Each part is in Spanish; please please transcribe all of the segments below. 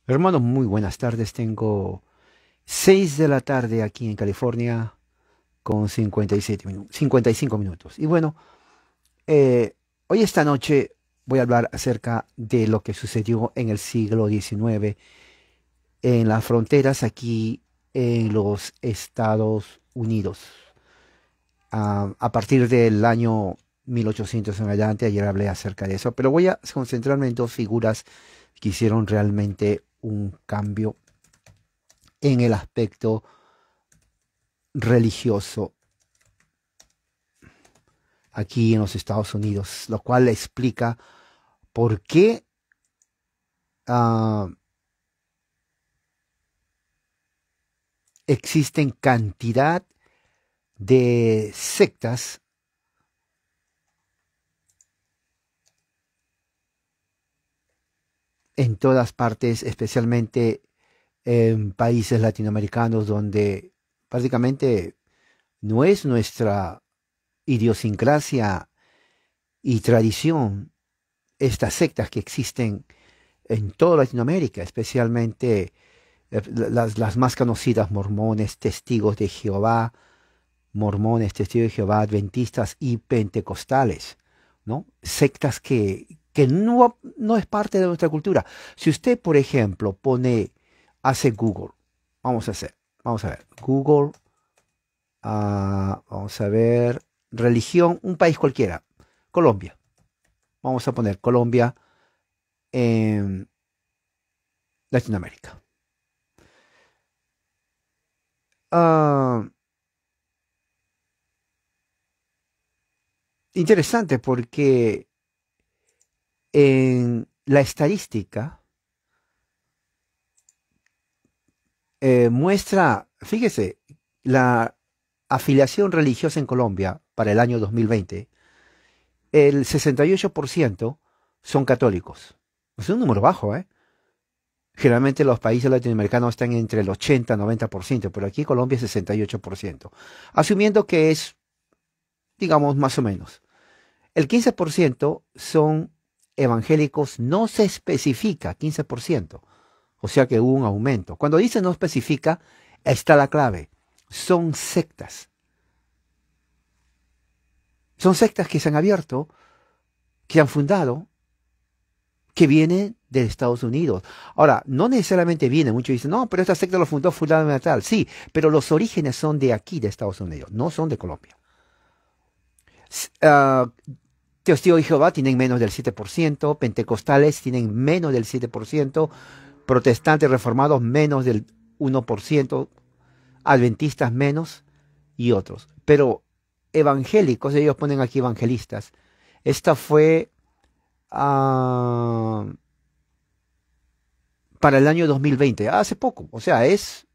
Hermanos, muy buenas tardes. Tengo 6 de la tarde aquí en California con 55 minutos. Y bueno, eh, hoy esta noche voy a hablar acerca de lo que sucedió en el siglo XIX en las fronteras aquí en los Estados Unidos. A partir del año 1800 en adelante, ayer hablé acerca de eso, pero voy a concentrarme en dos figuras que hicieron realmente un cambio en el aspecto religioso aquí en los Estados Unidos, lo cual explica por qué ah, existen cantidad de sectas en todas partes, especialmente en países latinoamericanos donde prácticamente no es nuestra idiosincrasia y tradición estas sectas que existen en toda Latinoamérica, especialmente las más conocidas, mormones, testigos de Jehová, adventistas y pentecostales, ¿no? Sectas que no es parte de nuestra cultura. Si usted, por ejemplo, hace Google, vamos a ver, Google, vamos a ver, religión, un país cualquiera, Colombia. Vamos a poner Colombia en Latinoamérica. Ah, Interesante porque en la estadística muestra, fíjese, la afiliación religiosa en Colombia para el año 2020, el 68% son católicos. Es un número bajo, ¿eh? Generalmente los países latinoamericanos están entre el 80 y 90%, pero aquí Colombia es 68%. Asumiendo que es, digamos, más o menos. El 15% son evangélicos, no se especifica 15%. O sea que hubo un aumento. Cuando dice no especifica, está la clave. Son sectas. Son sectas que se han abierto, que han fundado, que vienen de Estados Unidos. Ahora, no necesariamente vienen, muchos dicen, no, pero esta secta lo fundó fulano de tal. Sí, pero los orígenes son de aquí, de Estados Unidos, no son de Colombia. S- ah, Testigos de Jehová tienen menos del 7%, pentecostales tienen menos del 7%, protestantes reformados menos del 1%, adventistas menos y otros. Pero evangélicos, ellos ponen aquí evangelistas. Esta fue ah, para el año 2020, hace poco, o sea, es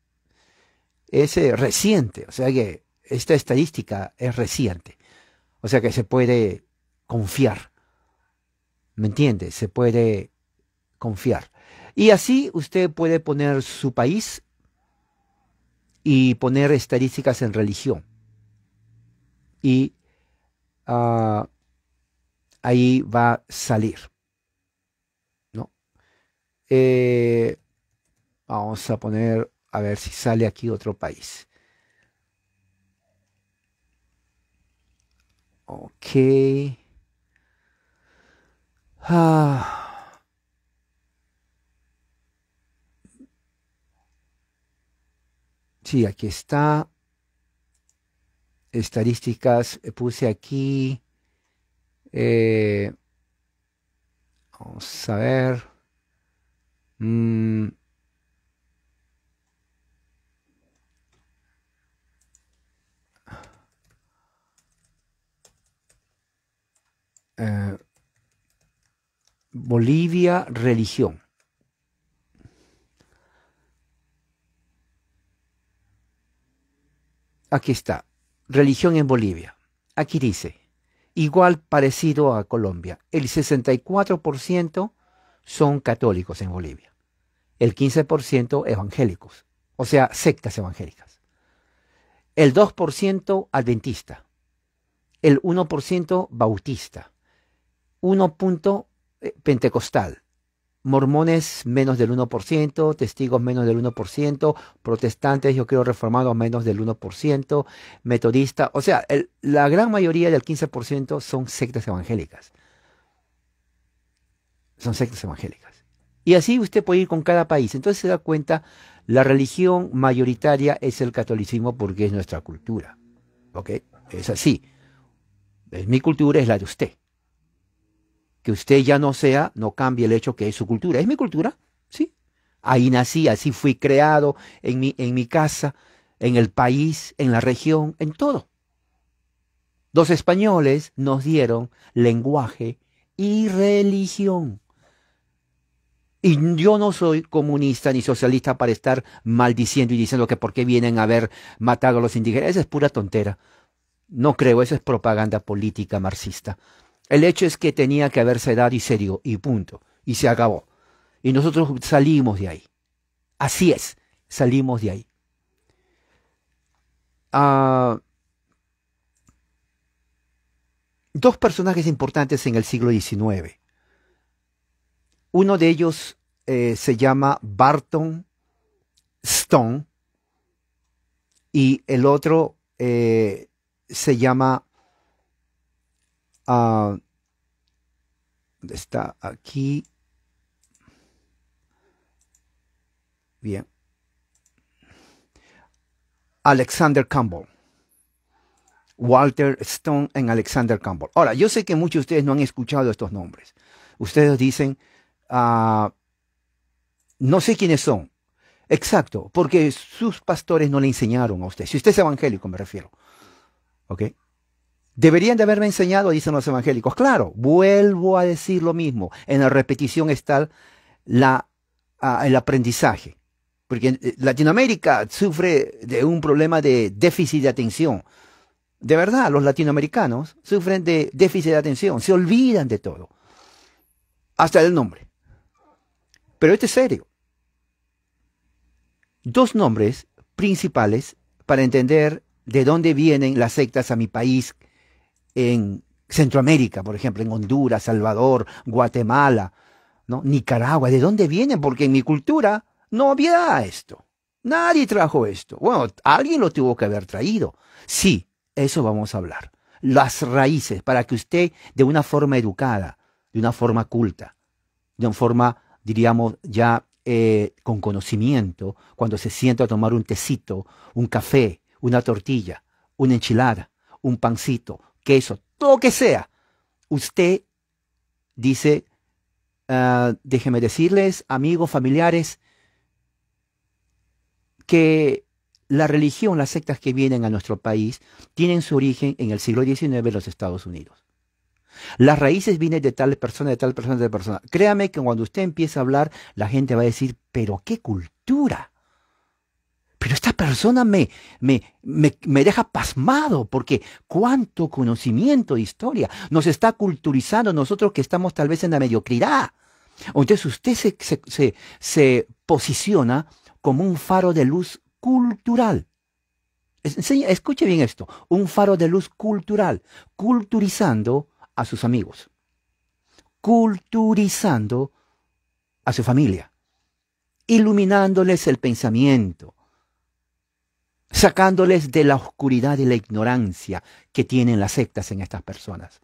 reciente, o sea que esta estadística es reciente, o sea que se puede confiar, ¿me entiende? Se puede confiar. Y así usted puede poner su país y poner estadísticas en religión. Y ah, ahí va a salir, ¿no? Eh, Vamos a poner, a ver si sale aquí otro país. Ok. Ah, sí, aquí está. Estadísticas, puse aquí. eh, Vamos a ver. mm, eh, Bolivia, religión. Aquí está. Religión en Bolivia. Aquí dice. Igual parecido a Colombia. El 64% son católicos en Bolivia. El 15% evangélicos. O sea, sectas evangélicas. El 2% adventista. El 1% bautista. 1 punto pentecostal. mormones menos del 1%, testigos menos del 1%, protestantes, yo creo reformados menos del 1%, metodistas, o sea, la gran mayoría del 15% son sectas evangélicas. Son sectas evangélicas. Y así usted puede ir con cada país. Entonces se da cuenta, la religión mayoritaria es el catolicismo porque es nuestra cultura. ¿Ok? Es así. Es mi cultura, es la de usted. Que usted ya no sea, no cambie el hecho que es su cultura. ¿Es mi cultura? Sí. Ahí nací, así fui creado, en mi casa, en el país, en la región, en todo. Los españoles nos dieron lenguaje y religión. Y yo no soy comunista ni socialista para estar maldiciendo y diciendo que por qué vienen a haber matado a los indígenas. Esa es pura tontera. No creo, eso es propaganda política marxista. El hecho es que tenía que haberse dado y se dio, y punto. Y se acabó. Y nosotros salimos de ahí. Así es, salimos de ahí. Dos personajes importantes en el siglo XIX. Uno de ellos se llama Barton Stone y el otro se llama, ¿dónde está? Aquí. Bien. Alexander Campbell. Walter Stone en Alexander Campbell. Ahora, yo sé que muchos de ustedes no han escuchado estos nombres. Ustedes dicen, no sé quiénes son. Exacto, porque sus pastores no le enseñaron a usted. Si usted es evangélico, me refiero. ¿Ok? Deberían de haberme enseñado, dicen los evangélicos. Claro, vuelvo a decir lo mismo. En la repetición está el aprendizaje. Porque Latinoamérica sufre de un problema de déficit de atención. De verdad, los latinoamericanos sufren de déficit de atención. Se olvidan de todo. Hasta del nombre. Pero esto es serio. Dos nombres principales para entender de dónde vienen las sectas a mi país en Centroamérica, por ejemplo, en Honduras, Salvador, Guatemala, ¿no? Nicaragua. ¿De dónde vienen? Porque en mi cultura no había esto. Nadie trajo esto. Bueno, alguien lo tuvo que haber traído. Sí, eso vamos a hablar. Las raíces, para que usted, de una forma educada, de una forma culta, de una forma, diríamos, ya con conocimiento, cuando se sienta a tomar un tecito, un café, una tortilla, una enchilada, un pancito, queso, todo lo que sea, usted dice, déjeme decirles, amigos, familiares, que la religión, las sectas que vienen a nuestro país, tienen su origen en el siglo XIX en los Estados Unidos. Las raíces vienen de tal persona, de tal persona, de tal persona. Créame que cuando usted empieza a hablar, la gente va a decir, pero qué cultura. Pero esta persona me deja pasmado, porque cuánto conocimiento de historia. Nos está culturizando nosotros que estamos tal vez en la mediocridad. Entonces usted se posiciona como un faro de luz cultural. Escuche bien esto, un faro de luz cultural, culturizando a sus amigos, culturizando a su familia, iluminándoles el pensamiento, sacándoles de la oscuridad y la ignorancia que tienen las sectas en estas personas.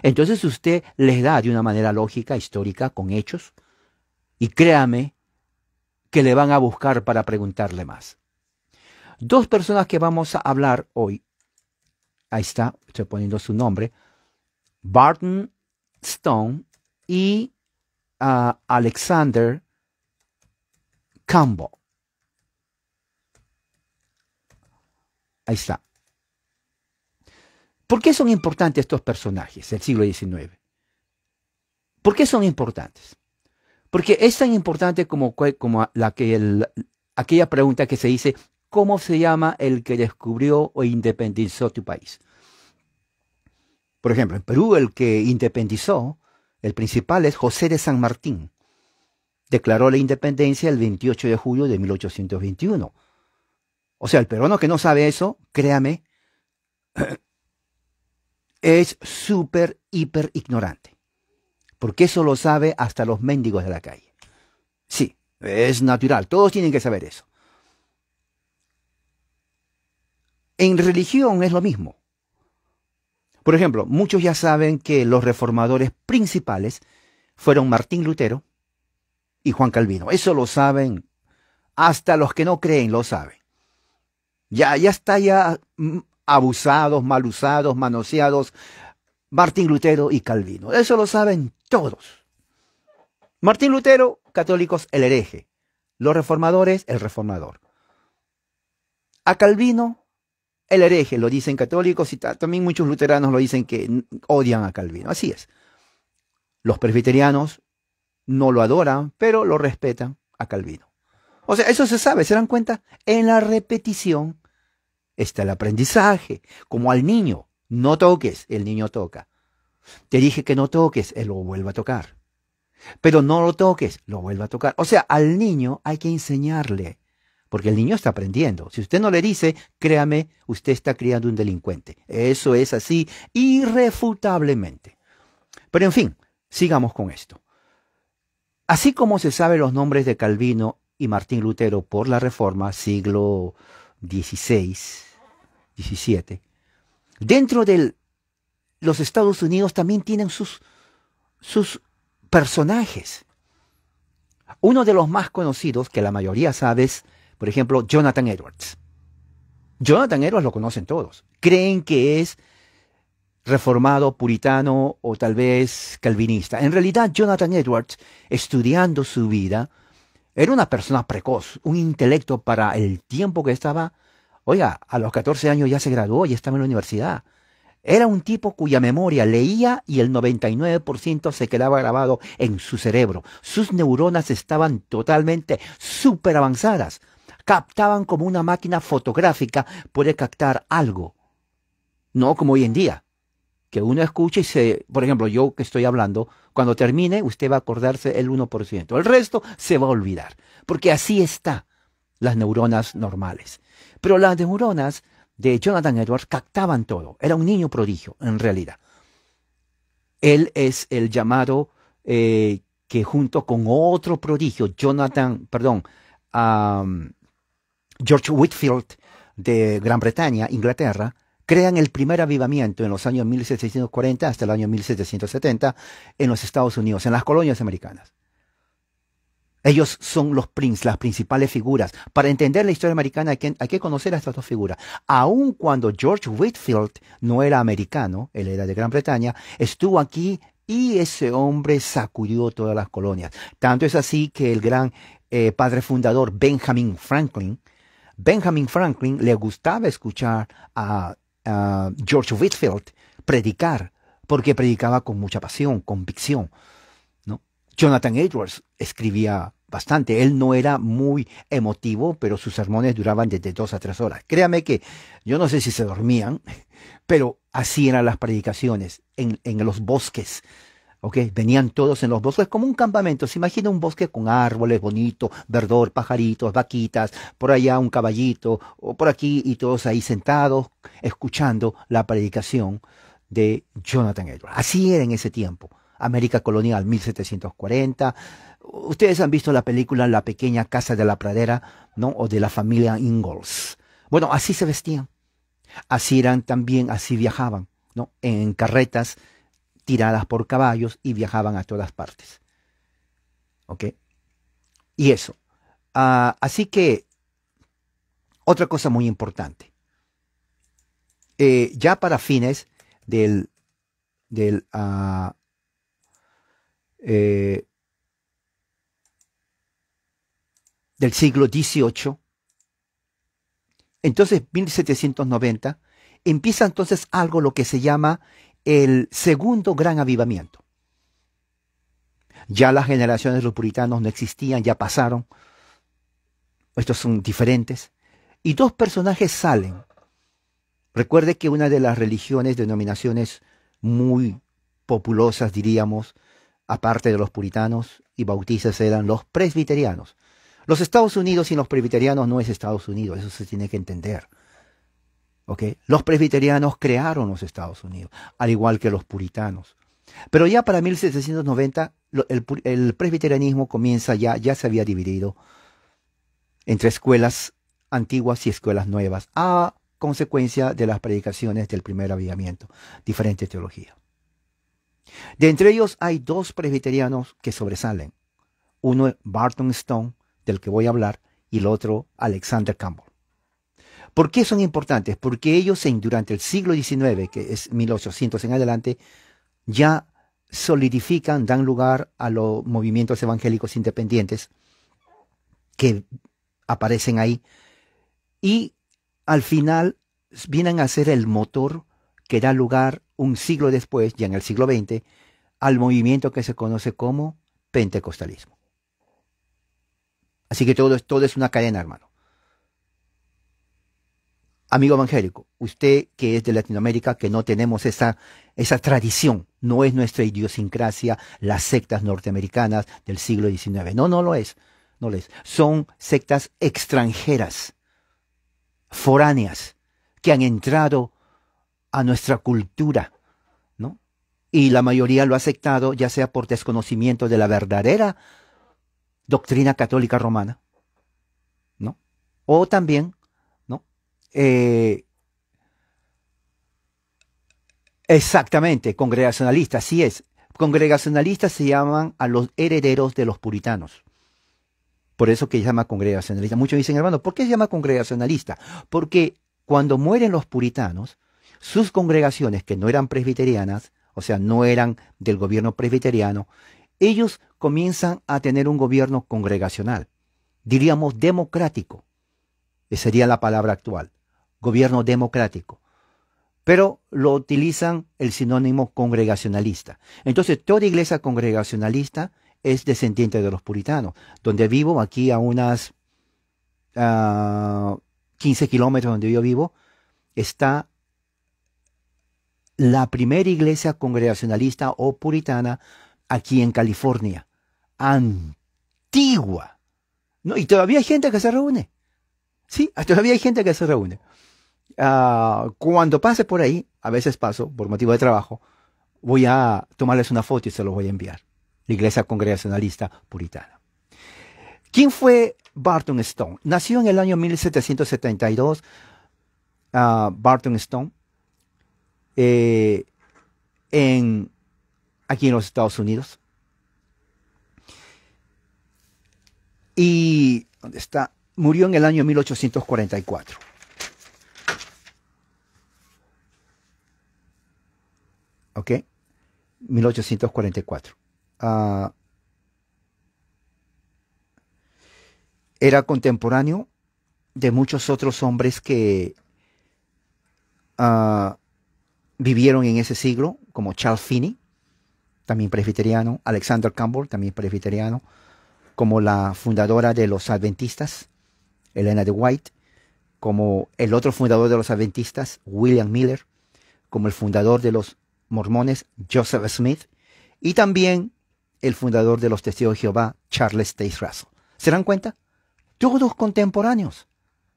Entonces usted les da de una manera lógica, histórica, con hechos, y créame que le van a buscar para preguntarle más. Dos personas que vamos a hablar hoy, ahí está, estoy poniendo su nombre, Barton Stone y Alexander Campbell. Ahí está. ¿Por qué son importantes estos personajes del siglo XIX? ¿Por qué son importantes? Porque es tan importante como aquella pregunta que se dice, ¿cómo se llama el que descubrió o independizó tu país? Por ejemplo, en Perú el que independizó, el principal es José de San Martín. Declaró la independencia el 28 de julio de 1821. O sea, el peruano que no sabe eso, créame, es súper, hiper ignorante. porque eso lo sabe hasta los mendigos de la calle. Sí, es natural, todos tienen que saber eso. En religión es lo mismo. Por ejemplo, muchos ya saben que los reformadores principales fueron Martín Lutero y Juan Calvino. Eso lo saben, hasta los que no creen lo saben. Ya está abusados, mal usados, manoseados Martín Lutero y Calvino. Eso lo saben todos. Martín Lutero, católicos, el hereje. Los reformadores, el reformador. A Calvino, el hereje, lo dicen católicos y también muchos luteranos lo dicen que odian a Calvino. Así es. Los presbiterianos no lo adoran, pero lo respetan a Calvino. O sea, eso se sabe, ¿se dan cuenta? En la repetición está el aprendizaje. Como al niño, no toques, el niño toca. Te dije que no toques, él lo vuelve a tocar. Pero no lo toques, lo vuelve a tocar. O sea, al niño hay que enseñarle, porque el niño está aprendiendo. Si usted no le dice, créame, usted está criando un delincuente. Eso es así, irrefutablemente. Pero en fin, sigamos con esto. Así como se sabe los nombres de Calvino y Martín Lutero por la Reforma, siglo XVI, XVII, dentro de los Estados Unidos también tienen sus personajes. Uno de los más conocidos, que la mayoría sabe, es, por ejemplo, Jonathan Edwards. Jonathan Edwards lo conocen todos. Creen que es reformado, puritano o tal vez calvinista. En realidad, Jonathan Edwards, estudiando su vida, era una persona precoz, un intelecto para el tiempo que estaba. Oiga, a los 14 años ya se graduó y estaba en la universidad. Era un tipo cuya memoria leía y el 99% se quedaba grabado en su cerebro. Sus neuronas estaban totalmente súper avanzadas. Captaban como una máquina fotográfica puede captar algo. No como hoy en día, que uno escucha y por ejemplo, yo que estoy hablando, cuando termine usted va a acordarse el 1%. El resto se va a olvidar, porque así está las neuronas normales. Pero las neuronas de Jonathan Edwards captaban todo. Era un niño prodigio, en realidad. Él es el llamado que junto con otro prodigio, George Whitefield de Gran Bretaña, Inglaterra, crean el primer avivamiento en los años 1740 hasta el año 1770 en los Estados Unidos, en las colonias americanas. Ellos son las principales figuras. Para entender la historia americana hay que conocer a estas dos figuras. Aun cuando George Whitefield no era americano, él era de Gran Bretaña, estuvo aquí y ese hombre sacudió todas las colonias. Tanto es así que el gran padre fundador Benjamin Franklin le gustaba escuchar a George Whitefield predicar, porque predicaba con mucha pasión, convicción, ¿no? Jonathan Edwards escribía bastante. Él no era muy emotivo, pero sus sermones duraban desde 2 a 3 horas. Créame que yo no sé si se dormían, pero así eran las predicaciones en los bosques. ¿Okay? Venían todos en los bosques como un campamento. Se imagina un bosque con árboles bonitos, verdor, pajaritos, vaquitas, por allá un caballito, o por aquí, y todos ahí sentados, escuchando la predicación de Jonathan Edwards. Así era en ese tiempo. América colonial, 1740. Ustedes han visto la película La pequeña casa de la pradera, ¿no? O de la familia Ingalls. Bueno, así se vestían. Así eran también, así viajaban, ¿no? En carretas tiradas por caballos y viajaban a todas partes. ¿Ok? Y eso. Así que, otra cosa muy importante. Ya para fines del siglo XVIII, entonces 1790, empieza entonces algo lo que se llama el segundo gran avivamiento. Ya las generaciones de los puritanos no existían, ya pasaron. Estos son diferentes. Y 2 personajes salen. Recuerde que una de las religiones, denominaciones muy populosas, diríamos, aparte de los puritanos y bautistas, eran los presbiterianos. Los Estados Unidos sin los presbiterianos no es Estados Unidos, eso se tiene que entender. ¿Okay? Los presbiterianos crearon los Estados Unidos, al igual que los puritanos. Pero ya para 1790 el presbiterianismo comienza ya se había dividido entre escuelas antiguas y escuelas nuevas, a consecuencia de las predicaciones del primer avivamiento, diferente teología. De entre ellos hay dos presbiterianos que sobresalen. Uno es Barton Stone, del que voy a hablar, y el otro Alexander Campbell. ¿Por qué son importantes? Porque ellos durante el siglo XIX, que es 1800 en adelante, ya solidifican, dan lugar a los movimientos evangélicos independientes que aparecen ahí y al final vienen a ser el motor que da lugar un siglo después, ya en el siglo XX, al movimiento que se conoce como pentecostalismo. Así que todo es una cadena, hermano. Amigo evangélico, usted que es de Latinoamérica, que no tenemos esa tradición, no es nuestra idiosincrasia, las sectas norteamericanas del siglo XIX. No, no lo es. No lo es. Son sectas extranjeras, foráneas, que han entrado a nuestra cultura, ¿no? Y la mayoría lo ha aceptado, ya sea por desconocimiento de la verdadera doctrina católica romana, ¿no? O también, ¿no? Exactamente, congregacionalistas, sí es. Congregacionalistas se llaman a los herederos de los puritanos. Por eso que se llama congregacionalista. Muchos dicen, hermano, ¿por qué se llama congregacionalista? Porque cuando mueren los puritanos, sus congregaciones que no eran presbiterianas, o sea, no eran del gobierno presbiteriano, ellos comienzan a tener un gobierno congregacional, diríamos democrático. Esa sería la palabra actual, gobierno democrático. Pero lo utilizan el sinónimo congregacionalista. Entonces, toda iglesia congregacionalista es descendiente de los puritanos. Donde vivo, aquí a unas 15 kilómetros donde yo vivo, está la primera iglesia congregacionalista o puritana aquí en California. Antigua. ¿No? Y todavía hay gente que se reúne. Sí, todavía hay gente que se reúne. Cuando pase por ahí, a veces paso por motivo de trabajo, voy a tomarles una foto y se los voy a enviar. La iglesia congregacionalista puritana. ¿Quién fue Barton Stone? Nació en el año 1772, Barton Stone, aquí en los Estados Unidos. Y, ¿dónde está? Murió en el año 1844. ¿Ok? 1844. Era contemporáneo de muchos otros hombres que vivieron en ese siglo, como Charles Finney, también presbiteriano, Alexander Campbell, también presbiteriano, como la fundadora de los adventistas, Elena de White, como el otro fundador de los adventistas, William Miller, como el fundador de los mormones, Joseph Smith, y también el fundador de los Testigos de Jehová, Charles Taze Russell. ¿Se dan cuenta? Todos contemporáneos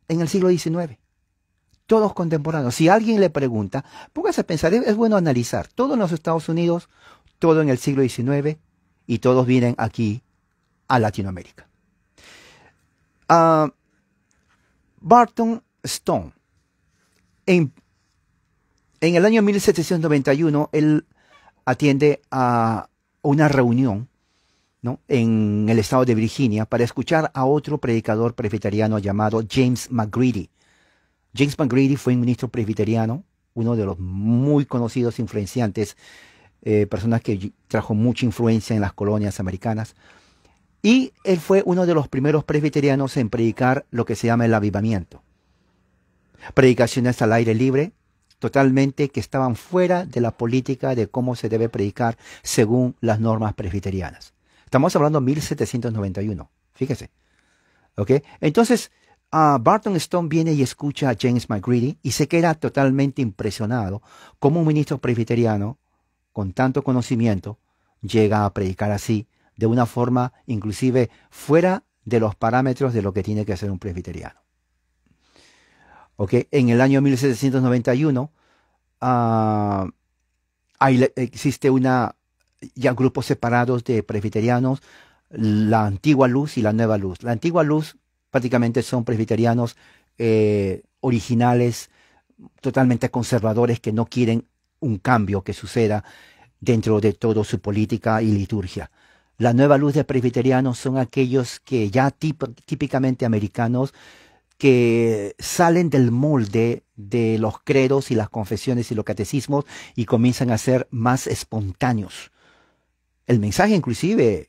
en el siglo XIX. Todos contemporáneos. Si alguien le pregunta, póngase a pensar, es bueno analizar. Todo en los Estados Unidos, todo en el siglo XIX, y todos vienen aquí a Latinoamérica. Barton Stone. En el año 1791, él atiende a una reunión, ¿no?, en el estado de Virginia para escuchar a otro predicador presbiteriano llamado James McGready. James McGready fue un ministro presbiteriano, uno de los muy conocidos, influenciantes, personas que trajo mucha influencia en las colonias americanas. Y él fue uno de los primeros presbiterianos en predicar lo que se llama el avivamiento. Predicaciones al aire libre, totalmente que estaban fuera de la política de cómo se debe predicar según las normas presbiterianas. Estamos hablando de 1791, fíjese. ¿Ok? Entonces, Barton Stone viene y escucha a James McGready y se queda totalmente impresionado cómo un ministro presbiteriano con tanto conocimiento llega a predicar así, de una forma inclusive fuera de los parámetros de lo que tiene que ser un presbiteriano. ¿Okay? En el año 1791 existe una ya grupos separados de presbiterianos, la antigua luz y la nueva luz. La antigua luz prácticamente son presbiterianos originales, totalmente conservadores, que no quieren un cambio que suceda dentro de toda su política y liturgia. La nueva luz de presbiterianos son aquellos que ya típicamente americanos, que salen del molde de los credos y las confesiones y los catecismos y comienzan a ser más espontáneos. El mensaje inclusive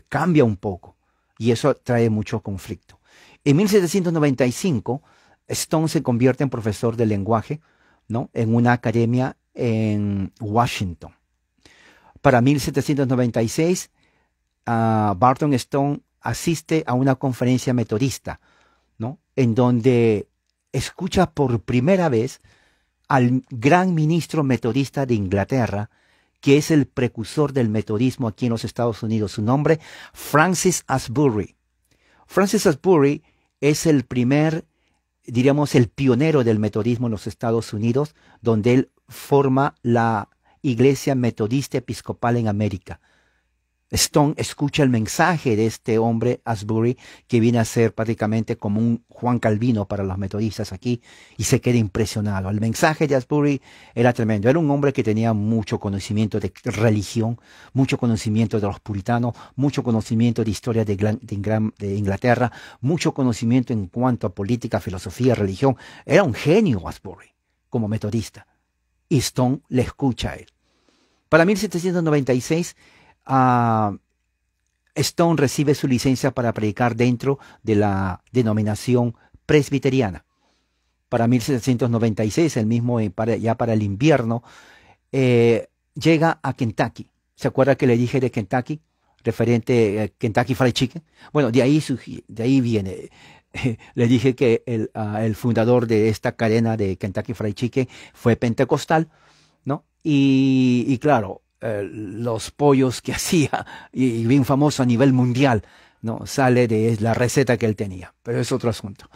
cambia un poco y eso trae mucho conflicto. En 1795, Stone se convierte en profesor de lenguaje, ¿no?, en una academia en Washington. Para 1796, Barton Stone asiste a una conferencia metodista, ¿no?, en donde escucha por primera vez al gran ministro metodista de Inglaterra, que es el precursor del metodismo aquí en los Estados Unidos. Su nombre, Francis Asbury. Francis Asbury es el primer, diríamos, el pionero del metodismo en los Estados Unidos, donde él forma la Iglesia Metodista Episcopal en América. Stone escucha el mensaje de este hombre, Asbury, que viene a ser prácticamente como un Juan Calvino para los metodistas aquí, y se queda impresionado. El mensaje de Asbury era tremendo. Era un hombre que tenía mucho conocimiento de religión, mucho conocimiento de los puritanos, mucho conocimiento de historia de Inglaterra, mucho conocimiento en cuanto a política, filosofía, religión. Era un genio Asbury como metodista. Y Stone le escucha a él. Para 1796, Stone recibe su licencia para predicar dentro de la denominación presbiteriana. Para 1796, el mismo ya para el invierno, llega a Kentucky. ¿Se acuerda que le dije de Kentucky? Referente a Kentucky Fried Chicken. Bueno, de ahí viene. Le dije que el fundador de esta cadena de Kentucky Fried Chicken fue pentecostal, ¿no? Y claro, los pollos que hacía, y bien famoso a nivel mundial, ¿no?, sale de la receta que él tenía, pero es otro asunto.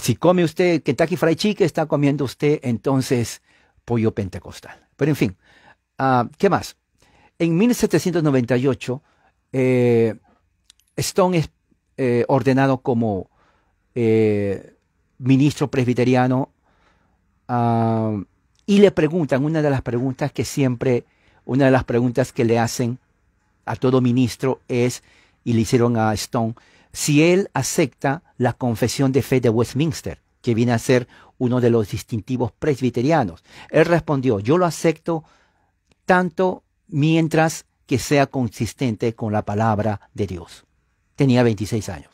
Si come usted Kentucky Fried Chicken, está comiendo usted entonces pollo pentecostal. Pero en fin, ¿qué más? En 1798, Stone es ordenado como ministro presbiteriano, y le preguntan, una de las preguntas que le hacen a todo ministro es, y le hicieron a Stone, si él acepta la confesión de fe de Westminster, que viene a ser uno de los distintivos presbiterianos. Él respondió, yo lo acepto tanto mientras que sea consistente con la palabra de Dios. Tenía 26 años.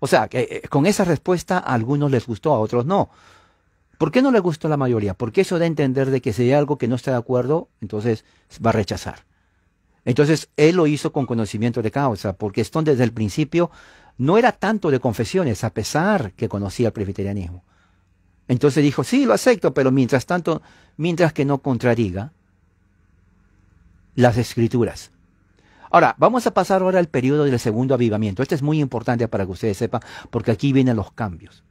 O sea, que con esa respuesta a algunos les gustó, a otros no. ¿Por qué no le gustó a la mayoría? Porque eso da a entender de que si hay algo que no está de acuerdo, entonces va a rechazar. Entonces, él lo hizo con conocimiento de causa, porque Stone desde el principio no era tanto de confesiones, a pesar que conocía el presbiterianismo. Entonces dijo, sí, lo acepto, pero mientras tanto, mientras que no contradiga las escrituras. Ahora, vamos a pasar ahora al periodo del segundo avivamiento. Este es muy importante para que ustedes sepan, porque aquí vienen los cambios.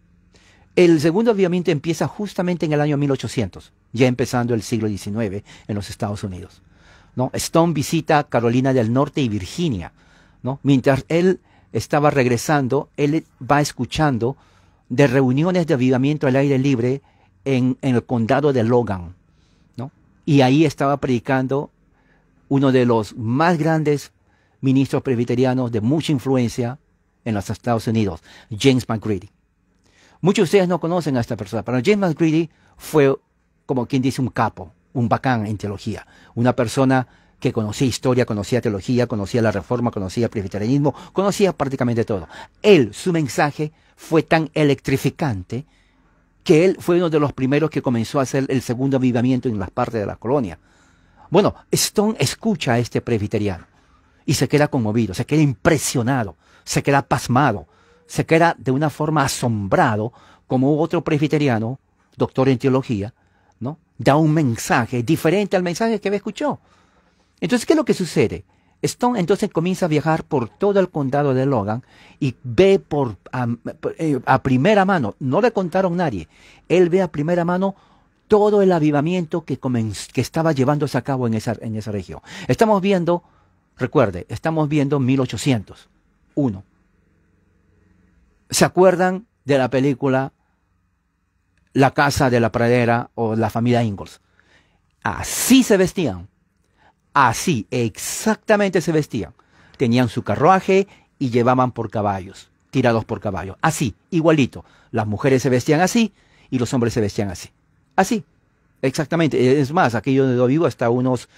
El segundo avivamiento empieza justamente en el año 1800, ya empezando el siglo XIX en los Estados Unidos, ¿no? Stone visita Carolina del Norte y Virginia, ¿no? Mientras él estaba regresando, él va escuchando de reuniones de avivamiento al aire libre en el condado de Logan, ¿no? Y ahí estaba predicando uno de los más grandes ministros presbiterianos de mucha influencia en los Estados Unidos, James McGready. Muchos de ustedes no conocen a esta persona, pero James McGready fue, como quien dice, un capo, un bacán en teología. Una persona que conocía historia, conocía teología, conocía la reforma, conocía el presbiterianismo, conocía prácticamente todo. Su mensaje fue tan electrificante que él fue uno de los primeros que comenzó a hacer el segundo avivamiento en las partes de la colonia. Bueno, Stone escucha a este presbiteriano y se queda conmovido, se queda impresionado, se queda pasmado, se queda de una forma asombrado, como otro presbiteriano, doctor en teología, ¿no?, da un mensaje diferente al mensaje que escuchó. Entonces, ¿qué es lo que sucede? Stone entonces comienza a viajar por todo el condado de Logan y ve a primera mano, no le contaron a nadie, él ve a primera mano todo el avivamiento que estaba llevándose a cabo en esa región. Estamos viendo, recuerde, estamos viendo 1801. ¿Se acuerdan de la película La Casa de la Pradera o La Familia Ingalls? Así se vestían. Así, exactamente se vestían. Tenían su carruaje y llevaban por caballos, tirados por caballos. Así, igualito. Las mujeres se vestían así y los hombres se vestían así. Así, exactamente. Es más, aquí donde yo vivo hasta unos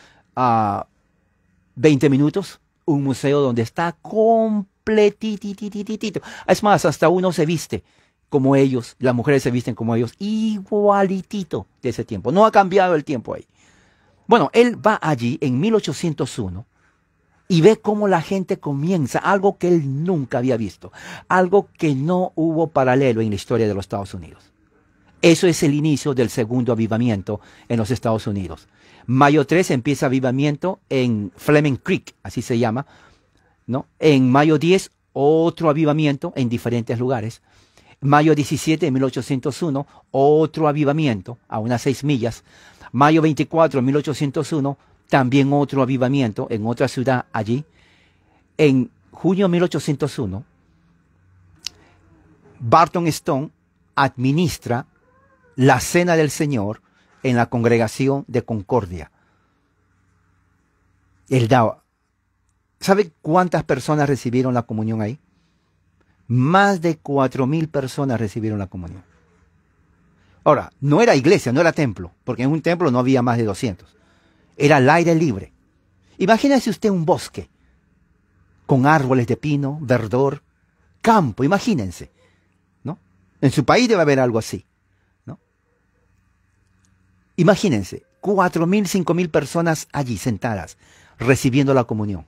20 minutos, un museo donde está completititititito. Es más, hasta uno se viste como ellos, las mujeres se visten como ellos, igualitito de ese tiempo. No ha cambiado el tiempo ahí. Bueno, él va allí en 1801 y ve cómo la gente comienza, algo que él nunca había visto, algo que no hubo paralelo en la historia de los Estados Unidos. Eso es el inicio del segundo avivamiento en los Estados Unidos. Mayo 3 empieza avivamiento en Fleming Creek, así se llama, ¿no? En mayo 10, otro avivamiento en diferentes lugares. Mayo 17 de 1801, otro avivamiento a unas 6 millas. Mayo 24 de 1801, también otro avivamiento en otra ciudad allí. En junio de 1801, Barton Stone administra la Cena del Señor en la congregación de Concordia. Él da, ¿sabe cuántas personas recibieron la comunión ahí? Más de 4,000 personas recibieron la comunión. Ahora, no era iglesia, no era templo, porque en un templo no había más de 200. Era al aire libre. Imagínese usted un bosque con árboles de pino, verdor, campo, imagínense, ¿no? En su país debe haber algo así, ¿no? Imagínense, 4,000, 5,000 personas allí sentadas, recibiendo la comunión.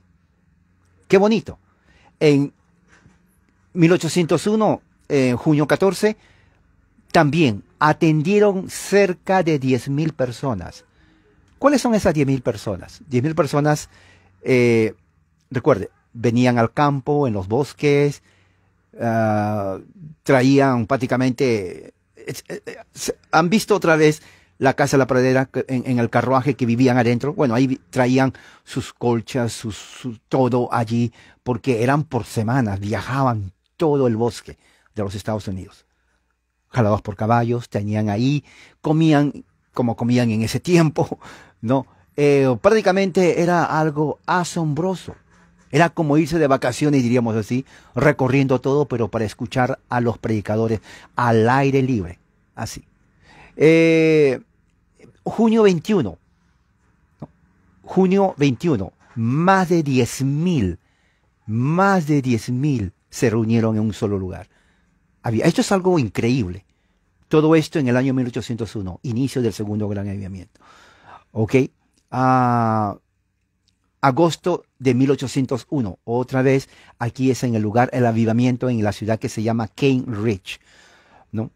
¡Qué bonito! En 1801, junio 14, también atendieron cerca de 10,000 personas. ¿Cuáles son esas 10,000 personas? 10,000 personas, recuerde, venían al campo, en los bosques, traían prácticamente... ¿Han visto otra vez la Casa de la Pradera en el carruaje que vivían adentro? Bueno, ahí traían sus colchas, todo allí, porque eran por semanas, viajaban todo el bosque de los Estados Unidos. Jalados por caballos, tenían ahí, comían como comían en ese tiempo, ¿no? Prácticamente era algo asombroso. Era como irse de vacaciones, diríamos así, recorriendo todo, pero para escuchar a los predicadores al aire libre, así. Junio 21, ¿no? Junio 21, más de 10,000 se reunieron en un solo lugar. Esto es algo increíble. Todo esto en el año 1801, inicio del segundo gran avivamiento. ¿Ok? Agosto de 1801, otra vez, aquí es en el lugar, el avivamiento en la ciudad que se llama Cane Ridge, ¿no?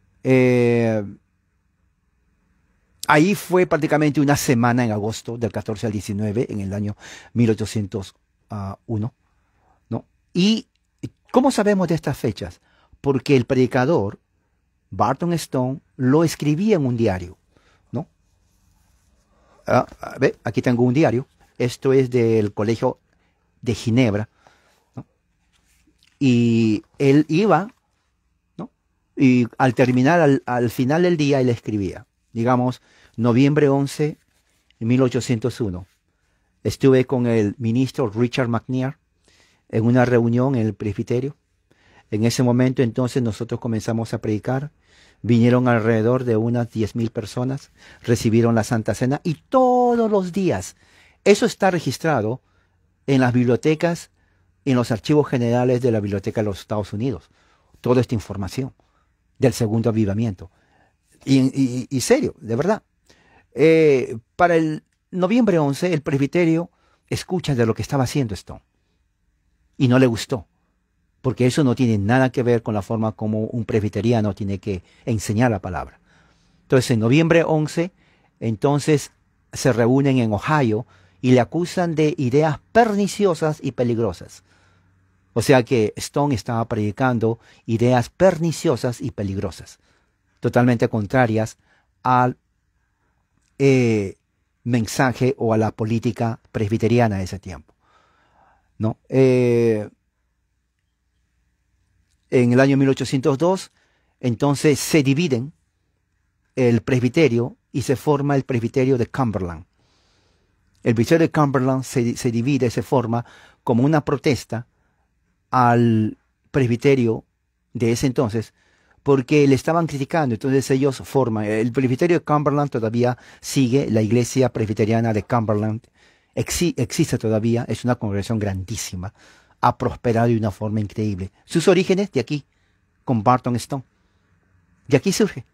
Ahí fue prácticamente una semana en agosto, del 14 al 19, en el año 1801, ¿no? ¿Y cómo sabemos de estas fechas? Porque el predicador, Barton Stone, lo escribía en un diario, ¿no? Ve, aquí tengo un diario. Esto es del Colegio de Ginebra, ¿no? Y él iba, ¿no? Y al terminar, al final del día, él escribía. Digamos, noviembre 11 de 1801. Estuve con el ministro Richard McNair en una reunión en el presbiterio. En ese momento, entonces, nosotros comenzamos a predicar. Vinieron alrededor de unas 10,000 personas, recibieron la Santa Cena y todos los días. Eso está registrado en las bibliotecas, en los archivos generales de la Biblioteca de los Estados Unidos. Toda esta información del segundo avivamiento. Y serio, de verdad. Para el noviembre 11, el presbiterio escucha de lo que estaba haciendo Stone. Y no le gustó. Porque eso no tiene nada que ver con la forma como un presbiteriano tiene que enseñar la palabra. Entonces, en noviembre 11, entonces se reúnen en Ohio y le acusan de ideas perniciosas y peligrosas. O sea que Stone estaba predicando ideas perniciosas y peligrosas, totalmente contrarias al mensaje o a la política presbiteriana de ese tiempo, ¿no? En el año 1802, entonces se dividen el presbiterio y se forma el presbiterio de Cumberland. El presbiterio de Cumberland se divide, se forma como una protesta al presbiterio de ese entonces, porque le estaban criticando. Entonces ellos forman, el presbiterio de Cumberland todavía sigue, la iglesia presbiteriana de Cumberland existe todavía, es una congregación grandísima, ha prosperado de una forma increíble. Sus orígenes de aquí, con Barton Stone. De aquí surge.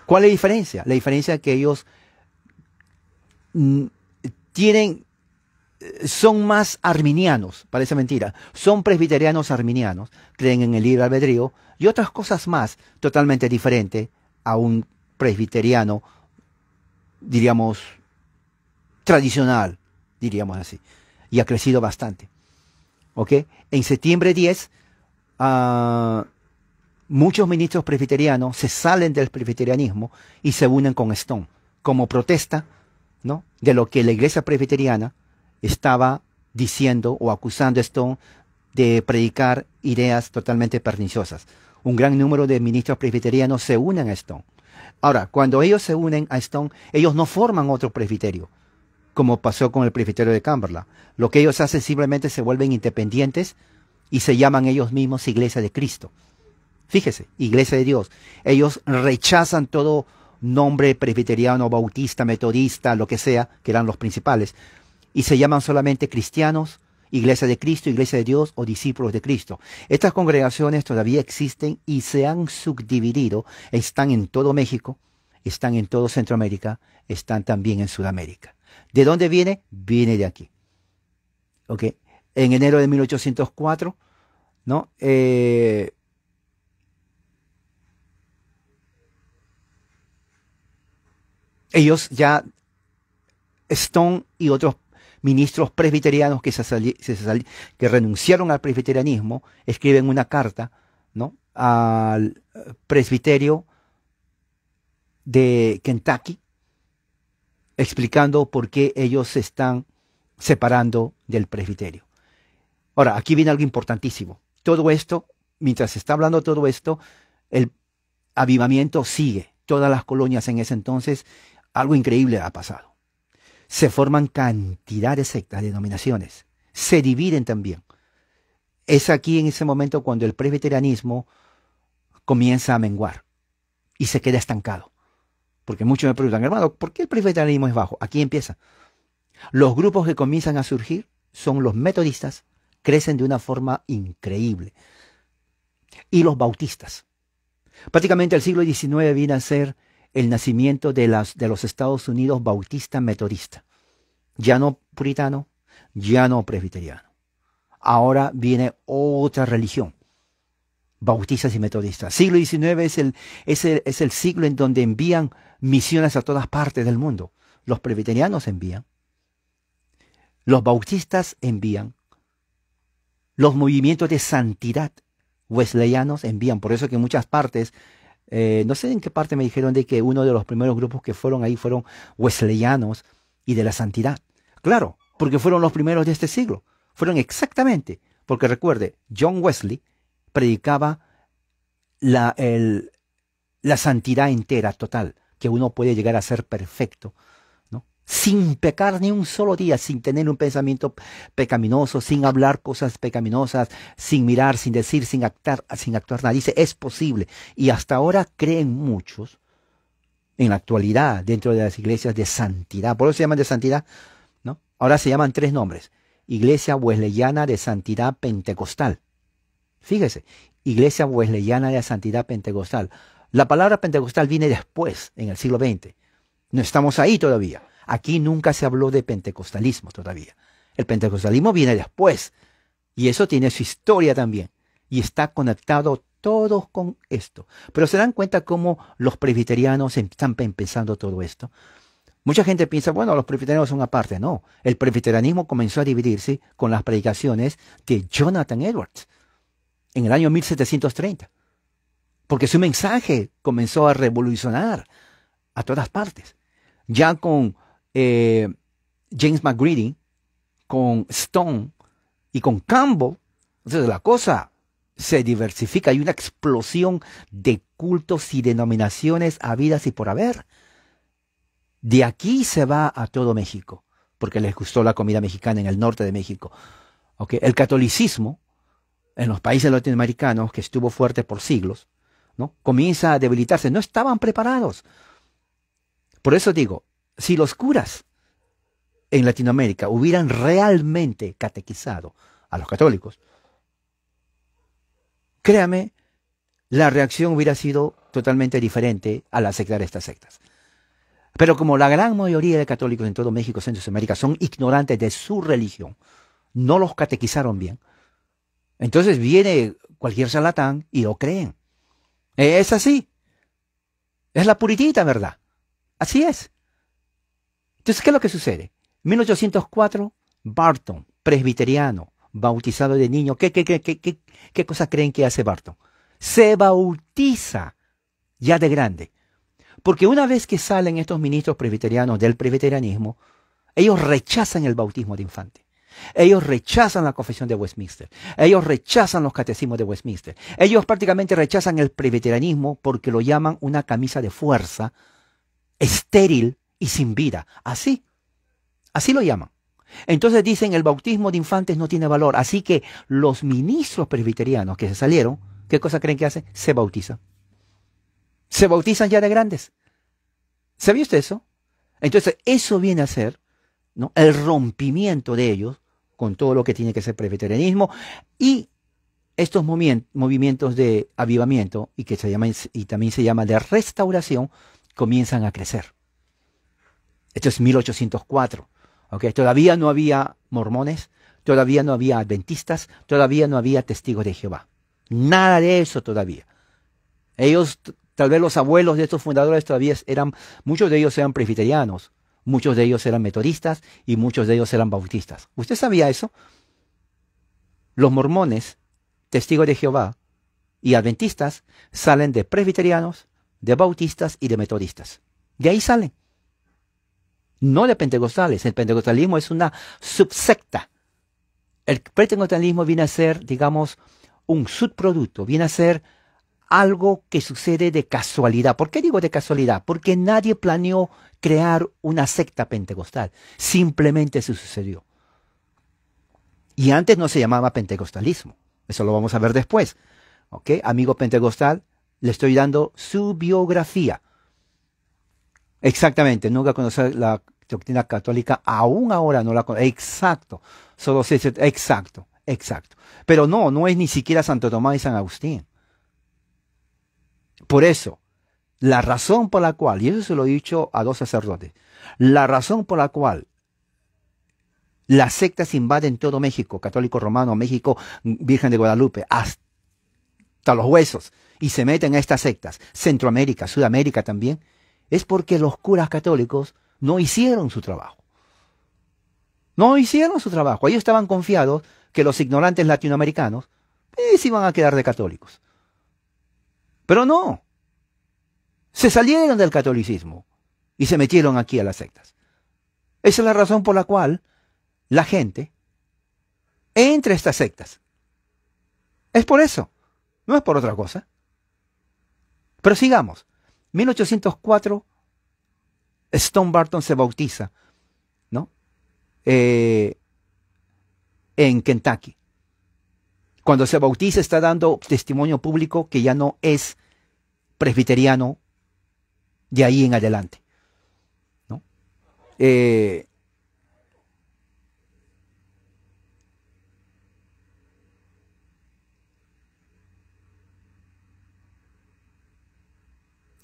¿Cuál es la diferencia? La diferencia es que ellos son más arminianos, parece mentira, son presbiterianos arminianos, creen en el libre albedrío y otras cosas más totalmente diferentes a un presbiteriano, diríamos, tradicional, diríamos así, y ha crecido bastante. ¿Ok? En septiembre 10, muchos ministros presbiterianos se salen del presbiterianismo y se unen con Stone como protesta, ¿no?, de lo que la iglesia presbiteriana estaba diciendo o acusando a Stone de predicar ideas totalmente perniciosas. Un gran número de ministros presbiterianos se unen a Stone. Ahora, cuando ellos se unen a Stone, ellos no forman otro presbiterio, como pasó con el presbiterio de Cumberland. Lo que ellos hacen simplemente se vuelven independientes y se llaman ellos mismos Iglesia de Cristo. Fíjese, Iglesia de Dios. Ellos rechazan todo nombre presbiteriano, bautista, metodista, lo que sea, que eran los principales, y se llaman solamente cristianos, Iglesia de Cristo, Iglesia de Dios o discípulos de Cristo. Estas congregaciones todavía existen y se han subdividido. Están en todo México, están en todo Centroamérica, están también en Sudamérica. ¿De dónde viene? Viene de aquí. ¿Ok? En enero de 1804, ¿no? Ellos ya, Stone y otros ministros presbiterianos que renunciaron al presbiterianismo, escriben una carta, ¿no?, al presbiterio de Kentucky, explicando por qué ellos se están separando del presbiterio. Ahora, aquí viene algo importantísimo. Todo esto, mientras se está hablando todo esto, el avivamiento sigue. Todas las colonias en ese entonces, algo increíble ha pasado. Se forman cantidad de sectas, denominaciones. Se dividen también. Es aquí en ese momento cuando el presbiterianismo comienza a menguar y se queda estancado. Porque muchos me preguntan, hermano, ¿por qué el presbiterianismo es bajo? Aquí empieza. Los grupos que comienzan a surgir son los metodistas, crecen de una forma increíble. Y los bautistas. Prácticamente el siglo XIX viene a ser el nacimiento de los Estados Unidos bautista metodista. Ya no puritano, ya no presbiteriano. Ahora viene otra religión, bautistas y metodistas. Siglo XIX es el siglo en donde envían misiones a todas partes del mundo. Los presbiterianos envían, los bautistas envían, los movimientos de santidad wesleyanos envían. Por eso que en muchas partes, no sé en qué parte me dijeron de que uno de los primeros grupos que fueron ahí fueron wesleyanos y de la santidad. Claro, porque fueron los primeros de este siglo. Fueron exactamente, porque recuerde, John Wesley predicaba la santidad entera, total, que uno puede llegar a ser perfecto, ¿no?, sin pecar ni un solo día, sin tener un pensamiento pecaminoso, sin hablar cosas pecaminosas, sin mirar, sin decir, sin actuar nada. Dice, es posible. Y hasta ahora creen muchos, en la actualidad, dentro de las iglesias de santidad. Por eso se llaman de santidad, ¿no? Ahora se llaman 3 nombres. Iglesia Wesleyana de Santidad Pentecostal. Fíjese, Iglesia Wesleyana de Santidad Pentecostal. La palabra pentecostal viene después, en el siglo XX. No estamos ahí todavía. Aquí nunca se habló de pentecostalismo todavía. El pentecostalismo viene después. Y eso tiene su historia también. Y está conectado todos con esto. Pero se dan cuenta cómo los presbiterianos están empezando todo esto. Mucha gente piensa, bueno, los presbiterianos son aparte. No, el presbiterianismo comenzó a dividirse con las predicaciones de Jonathan Edwards en el año 1730. Porque su mensaje comenzó a revolucionar a todas partes. Ya con James McGready, con Stone y con Campbell, entonces la cosa se diversifica. Hay una explosión de cultos y denominaciones habidas y por haber. De aquí se va a todo México, porque les gustó la comida mexicana en el norte de México. ¿Okay? El catolicismo en los países latinoamericanos, que estuvo fuerte por siglos, ¿no? Comienza a debilitarse. No estaban preparados. Por eso digo, si los curas en Latinoamérica hubieran realmente catequizado a los católicos, créame, la reacción hubiera sido totalmente diferente al aceptar estas sectas. Pero como la gran mayoría de católicos en todo México, Centroamérica, son ignorantes de su religión, no los catequizaron bien, entonces viene cualquier charlatán y lo creen. Es así. Es la puritita verdad. Así es. Entonces, ¿qué es lo que sucede? 1804, Barton, presbiteriano, bautizado de niño. ¿Qué cosa creen que hace Barton? Se bautiza ya de grande. Porque una vez que salen estos ministros presbiterianos del presbiterianismo, ellos rechazan el bautismo de infante. Ellos rechazan la confesión de Westminster. Ellos rechazan los catecismos de Westminster. Ellos prácticamente rechazan el presbiterianismo porque lo llaman una camisa de fuerza, estéril y sin vida. Así lo llaman. Entonces dicen el bautismo de infantes no tiene valor. Así que los ministros presbiterianos que se salieron, ¿qué cosa creen que hacen? Se bautizan. Se bautizan ya de grandes. ¿Sabía usted eso? Entonces eso viene a ser, ¿no?, el rompimiento de ellos con todo lo que tiene que ser presbiterianismo, y estos movimientos de avivamiento, y que se llaman, y también se llama de restauración, comienzan a crecer. Esto es 1804. ¿Okay? Todavía no había mormones, todavía no había adventistas, todavía no había testigos de Jehová. Nada de eso todavía. Ellos, tal vez los abuelos de estos fundadores todavía muchos de ellos eran presbiterianos, muchos de ellos eran metodistas y muchos de ellos eran bautistas. ¿Usted sabía eso? Los mormones, testigos de Jehová y adventistas salen de presbiterianos, de bautistas y de metodistas. De ahí salen. No de pentecostales. El pentecostalismo es una subsecta. El pentecostalismo viene a ser, digamos, un subproducto, viene a ser algo que sucede de casualidad. ¿Por qué digo de casualidad? Porque nadie planeó crear una secta pentecostal. Simplemente se sucedió. Y antes no se llamaba pentecostalismo. Eso lo vamos a ver después. ¿Ok? Amigo pentecostal, le estoy dando su biografía. Exactamente, nunca conocí la doctrina católica, aún ahora no la conozco. Exacto, solo sé, exacto. Pero no es ni siquiera Santo Tomás y San Agustín. Por eso, la razón por la cual, y eso se lo he dicho a dos sacerdotes, la razón por la cual las sectas invaden todo México, católico romano, México, Virgen de Guadalupe, hasta los huesos, y se meten a estas sectas, Centroamérica, Sudamérica también, es porque los curas católicos no hicieron su trabajo. No hicieron su trabajo. Ellos estaban confiados que los ignorantes latinoamericanos se iban a quedar de católicos. Pero no. Se salieron del catolicismo y se metieron aquí a las sectas. Esa es la razón por la cual la gente entra a estas sectas. Es por eso. No es por otra cosa. Pero sigamos. 1804, Stone Barton se bautiza, ¿no? En Kentucky. Cuando se bautiza está dando testimonio público que ya no es presbiteriano de ahí en adelante, ¿no?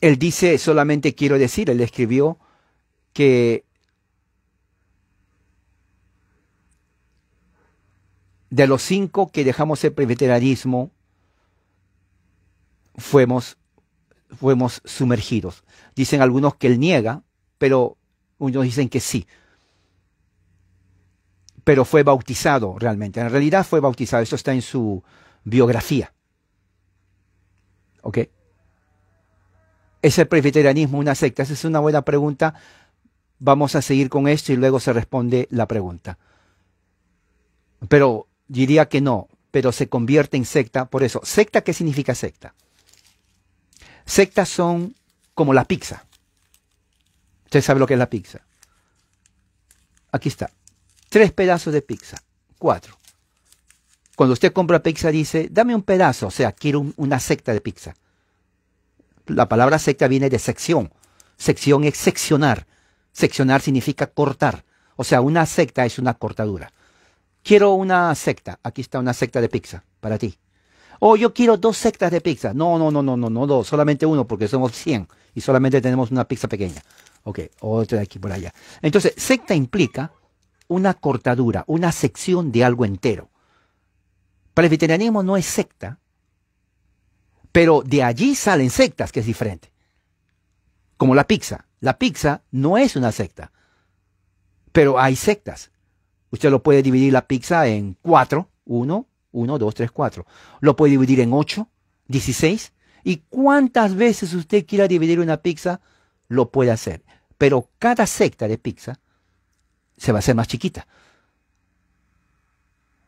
Él dice, solamente quiero decir, él escribió que de los 5 que dejamos el presbiterianismo, fuimos sumergidos. Dicen algunos que él niega, pero unos dicen que sí. Pero fue bautizado realmente. En realidad fue bautizado. Eso está en su biografía. ¿Ok? ¿Es el presbiterianismo una secta? Esa es una buena pregunta. vamos a seguir con esto y luego se responde la pregunta. Pero diría que no, pero se convierte en secta. Por eso, ¿secta qué significa secta? Sectas son como la pizza. Usted sabe lo que es la pizza. Aquí está. 3 pedazos de pizza. 4. Cuando usted compra pizza dice, dame un pedazo. O sea, quiero una secta de pizza. La palabra secta viene de sección. Sección es seccionar. Seccionar significa cortar. O sea, una secta es una cortadura. Quiero una secta. Aquí está una secta de pizza para ti. Oh, yo quiero 2 sectas de pizza. No 2. Solamente uno porque somos 100 y solamente tenemos una pizza pequeña. Ok, otra de aquí por allá. Entonces, secta implica una cortadura, una sección de algo entero. Presbiterianismo no es secta, pero de allí salen sectas, que es diferente. Como la pizza. La pizza no es una secta, pero hay sectas. Usted lo puede dividir la pizza en 4, 1, 2, 3, 4. Lo puede dividir en 8, 16. Y cuántas veces usted quiera dividir una pizza, lo puede hacer. Pero cada secta de pizza se va a hacer más chiquita.